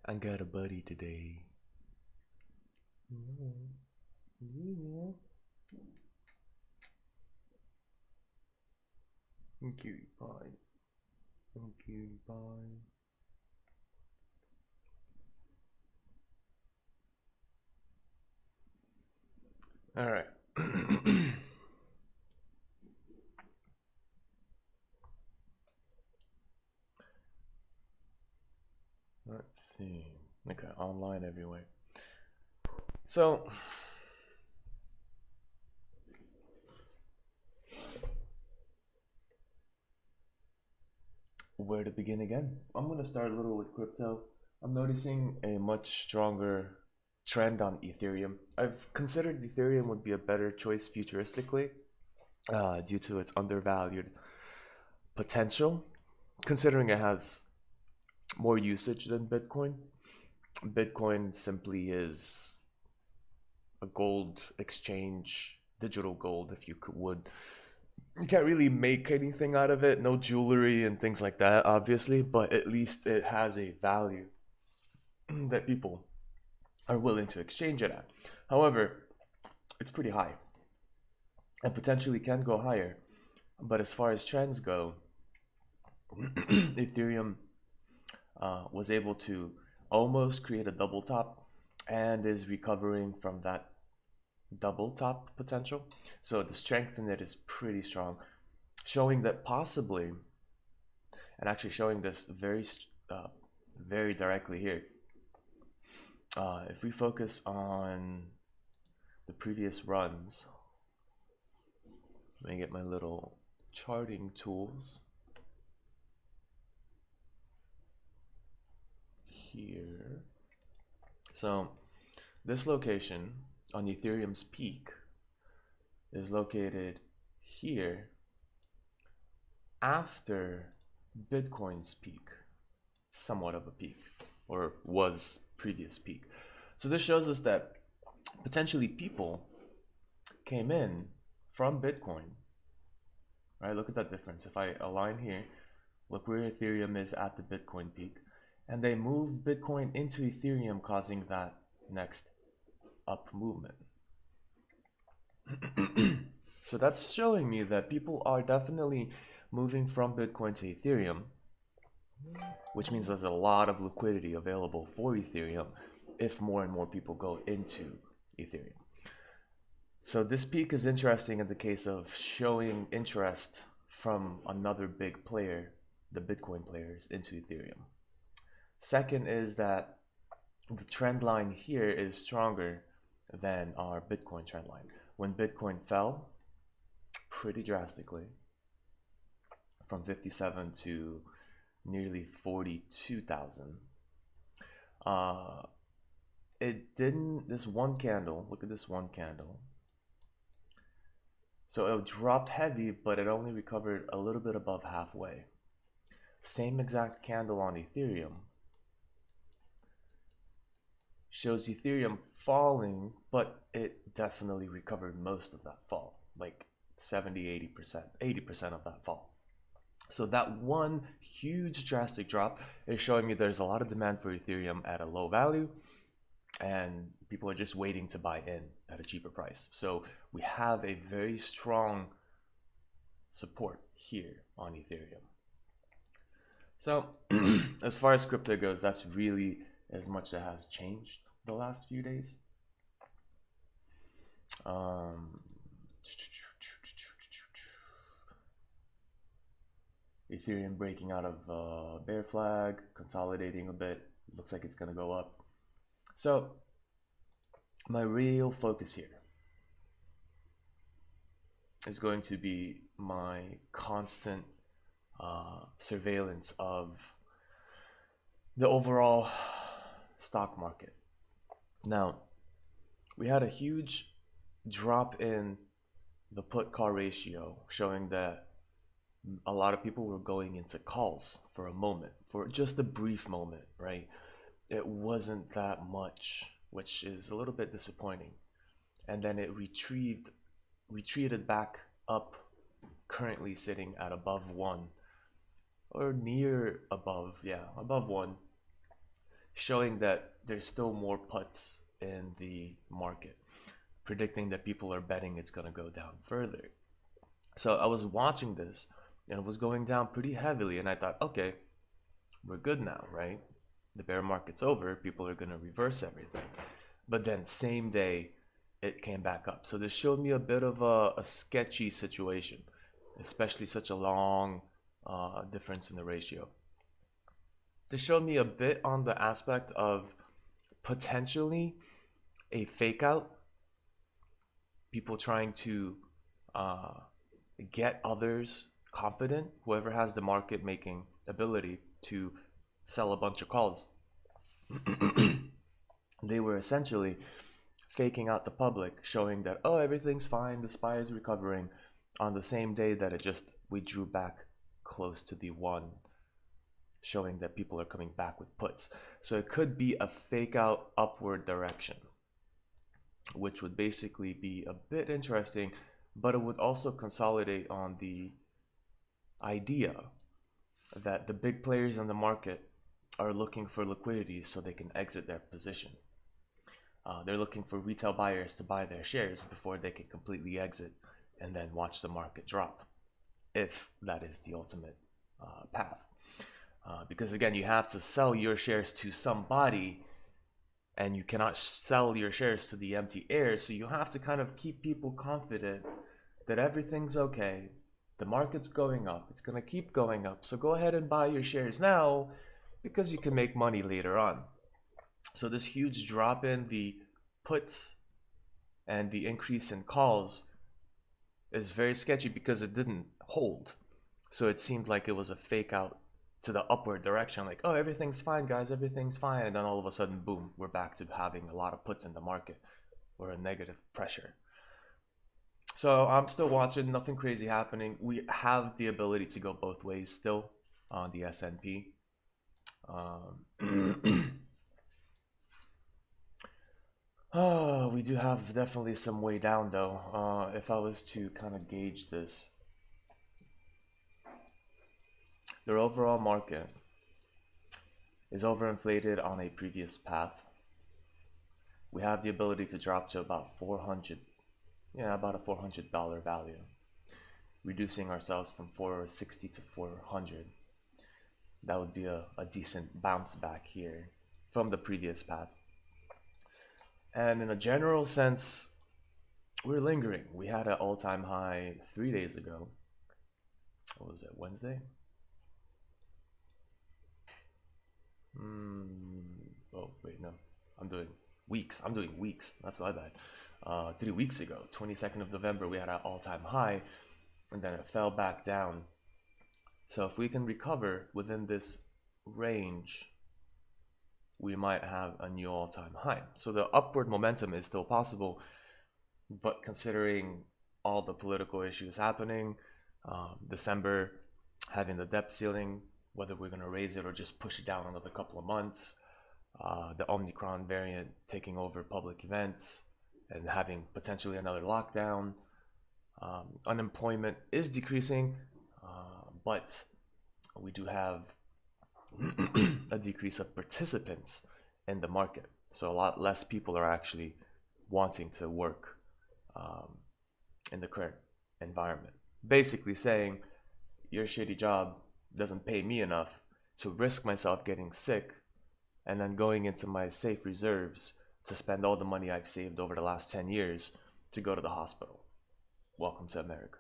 I got a buddy today. Yeah. Cutie pie. Cutie pie. All right. Let's see. Okay, online everywhere. So, where to begin again? I'm gonna start a little with crypto. I'm noticing a much stronger trend on Ethereum. I've considered Ethereum would be a better choice futuristically, due to its undervalued potential, considering it has more usage than Bitcoin. Bitcoin simply is a gold exchange, digital gold, if you would. You can't really make anything out of it, no jewelry and things like that, obviously, but at least it has a value that people are willing to exchange it at. However, it's pretty high and potentially can go higher. But as far as trends go, Ethereum was able to almost create a double top and is recovering from that double top potential. So the strength in it is pretty strong, showing that possibly, and actually showing this very directly here. If we focus on the previous runs, let me get my little charting tools here. So this location on Ethereum's peak is located here after Bitcoin's peak, somewhat of a peak, or was previous peak. So this shows us that potentially people came in from Bitcoin, right? Look at that difference. If I align here, look where Ethereum is at the Bitcoin peak, and they moved Bitcoin into Ethereum, causing that next up movement. So that's showing me that people are definitely moving from Bitcoin to Ethereum, which means there's a lot of liquidity available for Ethereum if more and more people go into Ethereum. So this peak is interesting in the case of showing interest from another big player, the Bitcoin players, into Ethereum. Second is that the trend line here is stronger than our Bitcoin trend line. When Bitcoin fell pretty drastically from 57 to nearly 42,000, it didn't, this one candle, look at this one candle. So it dropped heavy, but it only recovered a little bit above halfway. Same exact candle on Ethereum shows Ethereum falling, but it definitely recovered most of that fall, like 70, 80% of that fall. So that one huge drastic drop is showing me there's a lot of demand for Ethereum at a low value, and people are just waiting to buy in at a cheaper price. So we have a very strong support here on Ethereum. So as far as crypto goes, that's really as much that has changed the last few days. Ethereum breaking out of bear flag, consolidating a bit. Looks like it's going to go up. So my real focus here is going to be my constant surveillance of the overall stock market. Now, we had a huge drop in the put call ratio, showing that a lot of people were going into calls for a moment, for just a brief moment, right? It wasn't that much, which is a little bit disappointing. And then it retreated back up, currently sitting at above 1, or near above, yeah, above 1, showing that there's still more puts in the market, predicting that people are betting it's going to go down further. So I was watching this and it was going down pretty heavily, and I thought, okay, we're good now, right? The bear market's over, people are going to reverse everything. But then same day it came back up. So this showed me a bit of a sketchy situation, especially such a long difference in the ratio. This showed me a bit on the aspect of potentially a fake out, people trying to get others confident, whoever has the market making ability to sell a bunch of calls. They were essentially faking out the public, showing that, oh, everything's fine, the SPY is recovering, on the same day that we drew back close to the one, showing that people are coming back with puts. So it could be a fake out upward direction, which would basically be a bit interesting, but it would also consolidate on the idea that the big players in the market are looking for liquidity so they can exit their position. They're looking for retail buyers to buy their shares before they can completely exit and then watch the market drop, if that is the ultimate path. Because again, you have to sell your shares to somebody, and you cannot sell your shares to the empty air. So you have to kind of keep people confident that everything's okay. The market's going up. It's going to keep going up. So go ahead and buy your shares now because you can make money later on. So this huge drop in the puts and the increase in calls is very sketchy because it didn't hold. So it seemed like it was a fake out to the upward direction, like, oh, everything's fine, guys, everything's fine. And then all of a sudden, boom, we're back to having a lot of puts in the market or a negative pressure. So I'm still watching, nothing crazy happening. We have the ability to go both ways still on the S&P. We do have definitely some way down though. If I was to kind of gauge this, their overall market is overinflated on a previous path. We have the ability to drop to about 400, about a $400 value, reducing ourselves from 460 to 400. That would be a decent bounce back here from the previous path. And in a general sense, we're lingering. We had an all-time high 3 days ago. What was it, Wednesday? Oh, wait, no. I'm doing weeks. That's my bad. 3 weeks ago, 22nd of November, we had an all-time high, and then it fell back down. So if we can recover within this range, we might have a new all-time high. So the upward momentum is still possible, but considering all the political issues happening, December having the debt ceiling, whether we're going to raise it or just push it down another couple of months, the Omicron variant taking over public events and having potentially another lockdown, unemployment is decreasing, but we do have a decrease of participants in the market. So a lot less people are actually wanting to work in the current environment. Basically saying, your shitty job doesn't pay me enough to risk myself getting sick and then going into my safe reserves to spend all the money I've saved over the last 10 years to go to the hospital. Welcome to America.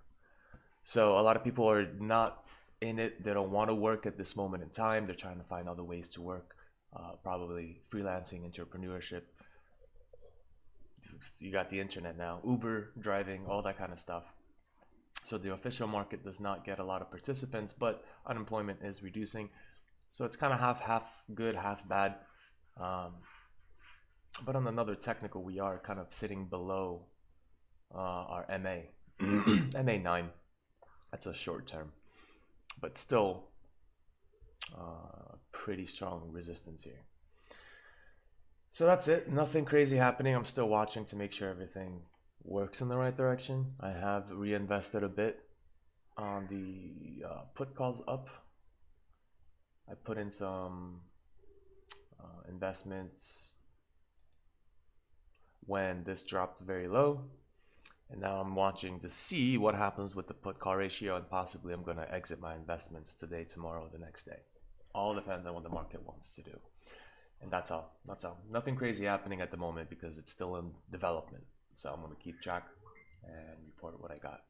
So a lot of people are not in it. They don't want to work at this moment in time. They're trying to find other ways to work, probably freelancing, entrepreneurship. You got the internet now, Uber, driving, all that kind of stuff. So the official market does not get a lot of participants, but unemployment is reducing. So it's kind of half good, half bad. But on another technical, we are kind of sitting below our MA, MA9. That's a short term, but still pretty strong resistance here. So that's it. Nothing crazy happening. I'm still watching to make sure everything works in the right direction. I have reinvested a bit on the put calls up. I put in some investments when this dropped very low. And now I'm watching to see what happens with the put call ratio, and possibly I'm going to exit my investments today, tomorrow, the next day. All depends on what the market wants to do. And that's all. That's all. Nothing crazy happening at the moment because it's still in development. So I'm going to keep track and report what I got.